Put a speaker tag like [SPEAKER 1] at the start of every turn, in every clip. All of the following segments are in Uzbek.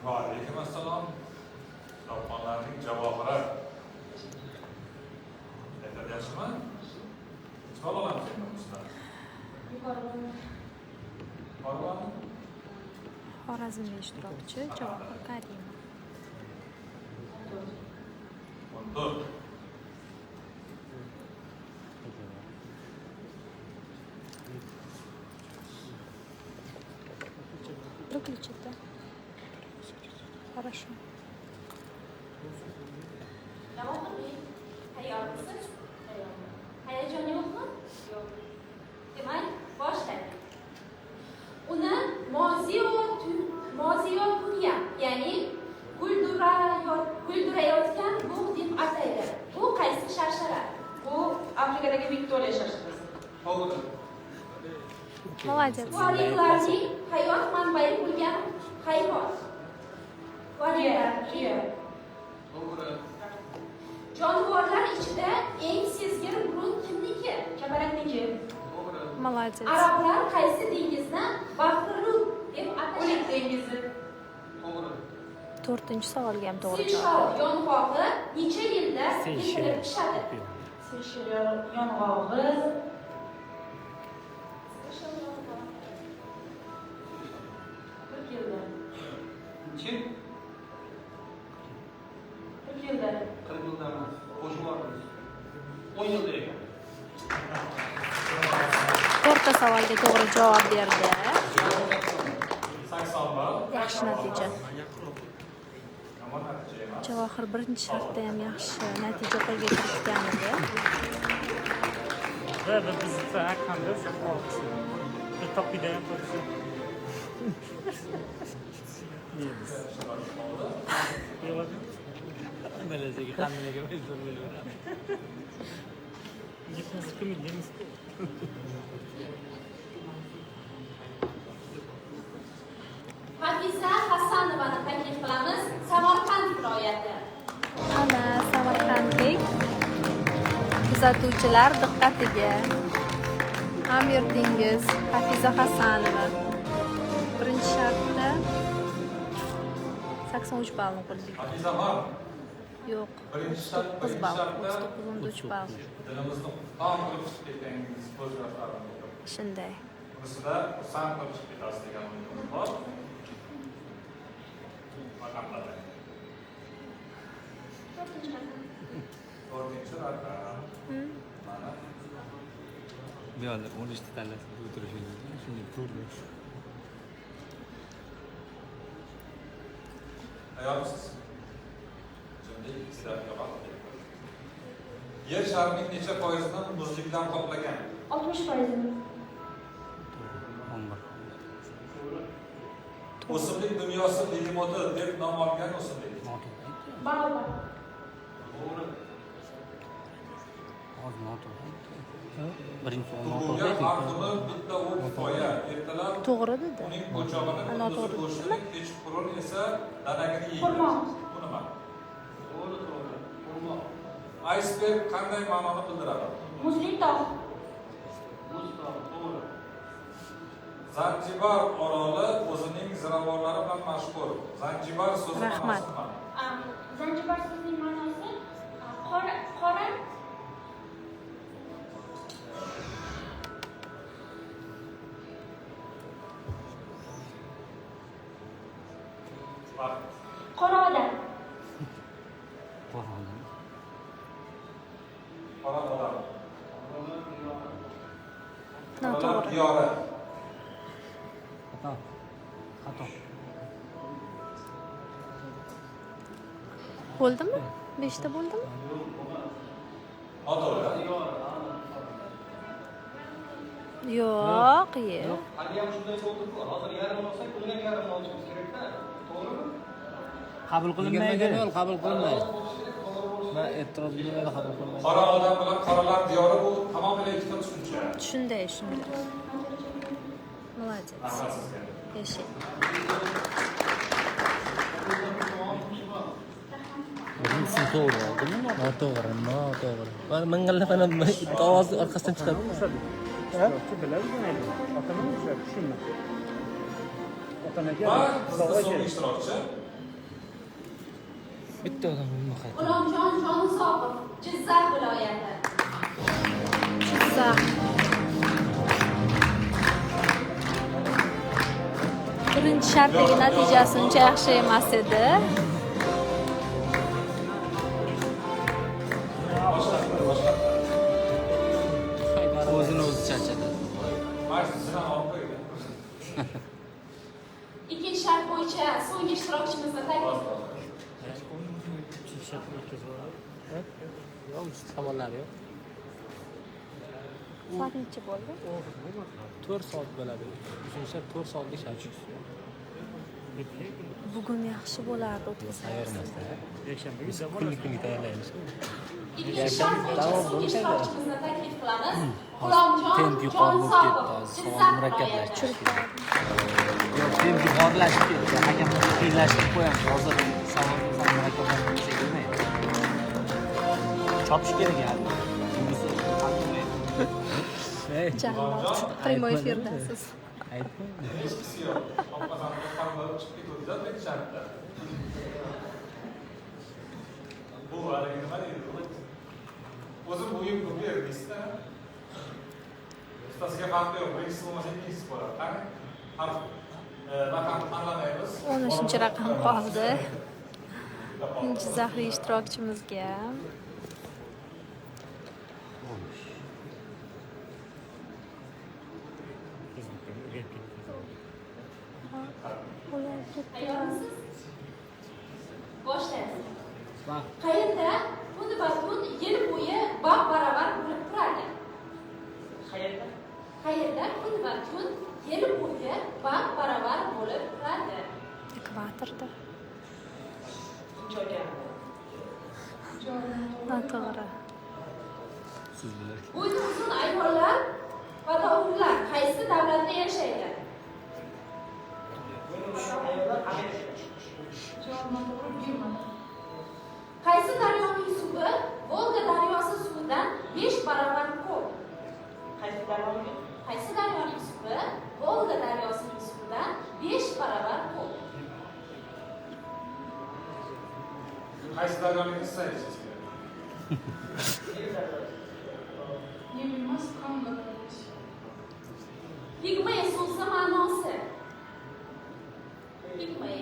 [SPEAKER 1] Va alaykum assalom. Kitobxonlarning javobari. Aytadi yaxshimi? Savol olamiz endi sizdan. Yuqori.
[SPEAKER 2] Xorazmda ishtirokchi Javohir Karimov.
[SPEAKER 1] 14.
[SPEAKER 2] Выключите. Хорошо.
[SPEAKER 3] Javohir Bey, tayyormisiz? Tayyorman. Hayajon yo'qmi? Yo'q. Demak, boshlaylik. Uni mozi va bunga, ya'ni guldurayotgan bug' deb ataydi. Bu qaysi sharshara? Bu Afrikadagi Viktoriya sharsharasi.
[SPEAKER 1] To'g'ri.
[SPEAKER 2] Молодец.
[SPEAKER 3] Variylarning hayot manbai bo'lgan hayvon. Variylar.
[SPEAKER 1] To'g'ri.
[SPEAKER 3] Jonivorlar ichida eng sezgir burun kimniki? Kabarakniki.
[SPEAKER 1] To'g'ri.
[SPEAKER 2] Молодец.
[SPEAKER 3] Arablar qaysi dengizni Bahrul deb atashadi? O'lik dengizi.
[SPEAKER 1] To'g'ri.
[SPEAKER 2] 4-savolga ham to'g'ri
[SPEAKER 3] Seyshel
[SPEAKER 2] javob.
[SPEAKER 3] yong'og'i necha yilda yetilib pishadi? Seyshel yong'og'i. Seyshel yong'og'i. 40 yilda.
[SPEAKER 1] Kim?
[SPEAKER 3] 40 yilda.
[SPEAKER 1] 40 yilda emas. Qo'shib yuboramiz. 10 yilda ekan.
[SPEAKER 2] 4-savolga to'g'ri javob berdi.
[SPEAKER 1] 80 ball.
[SPEAKER 2] Yaxshi natija.
[SPEAKER 1] Yomon natija emas.
[SPEAKER 2] Javohir birinchi shartda ham yaxshi natija qo'lga kiritgan edi.
[SPEAKER 4] Ve biz hakkında saklısı. Bir topide yapıyoruz. Neyimiz? Yok. Melezeki kendine göre izlemiyor. Gitmesi kim bildiğimiz.
[SPEAKER 3] Hafiza Hasanovani taklif qilamiz. Samarqand viloyati.
[SPEAKER 2] Ana samarqandlik kuzatuvchilar diqqatiga. Ham yurtingiz Hafiza Hasanova. Birinchi shartda 83 ballni qo'lga.
[SPEAKER 1] Hafizaxon.
[SPEAKER 2] Yo'q.
[SPEAKER 1] Birinchi shart,
[SPEAKER 2] 39 ball. 39 ball.
[SPEAKER 1] Dilimizni qurton qilib chiqib ketganingiz ko'z yoshlarim.
[SPEAKER 2] Shunday.
[SPEAKER 1] Bunisida xursand qilib chiqib ketasiz degan umidimiz bor. Raqamlar. 4-chi raqam. Mana.
[SPEAKER 4] Bir anda 13 tanesini götürüşüyoruz. Şimdi turdu.
[SPEAKER 1] Tayyormisiz? Şimdi sizlarga bak. Yer sharining necha foizini muzlikdan qoplagan?
[SPEAKER 3] 60%.
[SPEAKER 4] 11.
[SPEAKER 1] O'simlik dunyosi begemoti deb nom olgan o'simlik.
[SPEAKER 3] Baobab.
[SPEAKER 1] To'g'ri.
[SPEAKER 4] Birinchi
[SPEAKER 1] Bunga har kuni bitta o'q kifoya. Ertalab
[SPEAKER 2] To'g'ri dedi.
[SPEAKER 1] uning o'chog'ini
[SPEAKER 2] Ana,
[SPEAKER 1] kunduzi
[SPEAKER 2] to'g'ri
[SPEAKER 1] go'shtini, kechqurun esa danagini yeydi.
[SPEAKER 3] Xurmo.
[SPEAKER 1] Bu nima? To'g'ri. Xurmo. Iceberg qanday ma'noni bildiradi?
[SPEAKER 3] Muzli tog'.
[SPEAKER 1] Muz tog', to'g'ri. Zanjibar oroli o'zining ziravorlari bilan mashhur. Zanjibar so'zi
[SPEAKER 2] Rahmat.
[SPEAKER 1] ma'nosi nima?
[SPEAKER 3] Zanjibar so'zining ma'nosi qora
[SPEAKER 1] Vaqt.
[SPEAKER 3] qora odam.
[SPEAKER 1] Qora odam.
[SPEAKER 2] Noto'g'ri.
[SPEAKER 1] Diyori.
[SPEAKER 4] Xato.
[SPEAKER 2] Bo'ldimi? 5 ta bo'ldimi?
[SPEAKER 1] Noto'g'ri.
[SPEAKER 2] Yo'q, ye.
[SPEAKER 5] Hali ham shunday bo'ldi-ku. Hozir yarim olsak, uni ham yarim olishimiz kerak-da. To'g'rimi?
[SPEAKER 4] Qabul qilinmaydi. Qabul qilinmaydi. Va e'tiroz bilmaydi, qabul qilinmaydi.
[SPEAKER 1] Qora odam bilan qoralar diyori bu tamomila ikkita tushuncha.
[SPEAKER 2] Shunday. Молодец.
[SPEAKER 1] Rahmat sizga.
[SPEAKER 2] Yashang.
[SPEAKER 4] Birinchisi to'g'ri oldimi? Noto'g'ri. Va ming'allab ana ovozni orqasidan chiqadi.
[SPEAKER 1] Va bizda so'nggi ishtirokchi
[SPEAKER 4] Bitta odam nima qaytadi?
[SPEAKER 3] G'ulomjon Jonisoqov, Jizzax viloyati.
[SPEAKER 2] Jizzax. Birinchi shartdagi natijasi uncha yaxshi emas edi.
[SPEAKER 4] O'zini o'zi charchadi.
[SPEAKER 1] Majlisdan olib qo'ygan.
[SPEAKER 3] Ikkinchi shart bo'yicha so'nggi ishtirokchimizni taklif
[SPEAKER 4] Yo'q, savollar yo'q.
[SPEAKER 2] Soat necha bo'ldi?
[SPEAKER 4] 4 soat bo'ladi. Uchinchi 4 soatga shart.
[SPEAKER 2] Bugun yaxshi bo'lardi o'tkazsak.
[SPEAKER 4] Biz kunlik tayyorlaymiz.
[SPEAKER 3] Ikkinchi shart bo'yicha so'nggi ishtirokchimizni taklif qilamiz.
[SPEAKER 4] Temp
[SPEAKER 3] G'ulomjon
[SPEAKER 4] yuqori bo'lib ketdi.
[SPEAKER 3] Jonisoqov,
[SPEAKER 4] Savol
[SPEAKER 3] Jizzax
[SPEAKER 4] murakkablashib
[SPEAKER 3] viloyati.
[SPEAKER 4] Yo'q, temp yuqorilashib ketdi. Hakamlar qiyinlashtirib qo'yamiz. Hozir savol murakkablashib ketsa kelmaydi. Chopish kerak hali.
[SPEAKER 2] Jalol, prямой efirdasiz.
[SPEAKER 4] Aytma.
[SPEAKER 1] Hech kisi yo'q. Olmasam qarab chiqib ketuvdi-da, men shartda. Bu haligi nima deydi? O'zim o'yim qilib berdingizda. Ustasiga farqi yo'q. Birinchisi bo'lmasa ikkinchisi bo'ladi. Qani? Raqam tanlamaymiz.
[SPEAKER 2] 13-raqam qoldi. Jizzaxlik ishtirokchimizga.
[SPEAKER 3] Tayyormisiz? Boshlaymiz.
[SPEAKER 4] Vaqt.
[SPEAKER 3] Qayerda kun yil bo'yi baravar bo'lib turadi? Qayerda kun yil bo'yi baravar bo'lib turadi?
[SPEAKER 2] Ekvatorda. Noto'g'ri.
[SPEAKER 4] Siz bilan.
[SPEAKER 3] Bo'yni uzun ayollar va dovullar qaysi davlatda yashaydi? Qaysi daryoning suvi Volga daryosi suvidan 5 barobar ko'p? Qaysi daryoning suvi Volga daryosining suvidan 5 barobar ko'p?
[SPEAKER 1] Qaysi daryoning istaysiz?
[SPEAKER 3] Pigmey so'zi ma'nosi. Pigmey.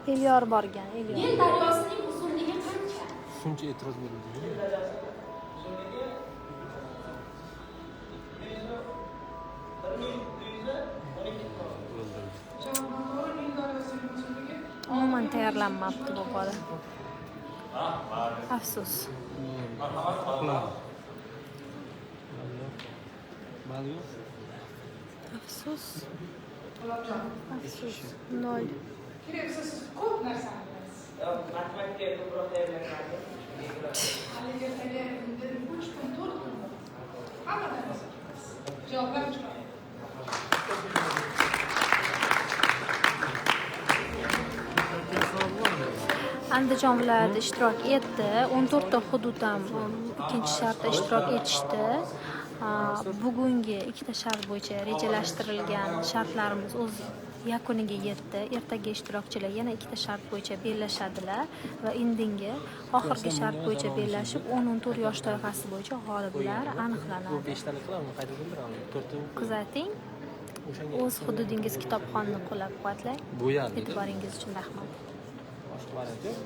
[SPEAKER 2] Elyor borgan, Elyor.
[SPEAKER 3] Nil daryosining uzunligi qancha?
[SPEAKER 4] Shuncha e'tiroz bo'ldi.
[SPEAKER 2] Umuman tayyorlanmabdi bu bola. Afsus.
[SPEAKER 4] Mal yo'q.
[SPEAKER 2] Afsus. Afsus. 0.
[SPEAKER 6] Keraksa siz ko'p narsani bilasiz.
[SPEAKER 5] Matematika ko'proq tayyorlanadi.
[SPEAKER 6] Haligi 3 kun 4 kun. Hamma narsa. Javoblar chiqadi.
[SPEAKER 2] Andijon viloyatida ishtirok etdi. 14 ta hududdan ikkinchi shartda ishtirok etishdi. Bugungi ikkita shart bo'yicha rejalashtirilgan shartlarimiz o'z yakuniga yetdi. Ertaga ishtirokchilar yana ikkita shart bo'yicha bellashadilar va indingi oxirgi shart bo'yicha bellashib 14 yosh toifasi bo'yicha g'oliblar aniqlanadi.
[SPEAKER 4] 5 tani qilaman, qayta bildiraman. 4
[SPEAKER 2] Kuzating. O'z hududingiz kitobxonni qo'llab-quvvatlang.
[SPEAKER 4] bo'yadi.
[SPEAKER 2] E'tiboringiz uchun rahmat.
[SPEAKER 4] Boshqa variant yo'q.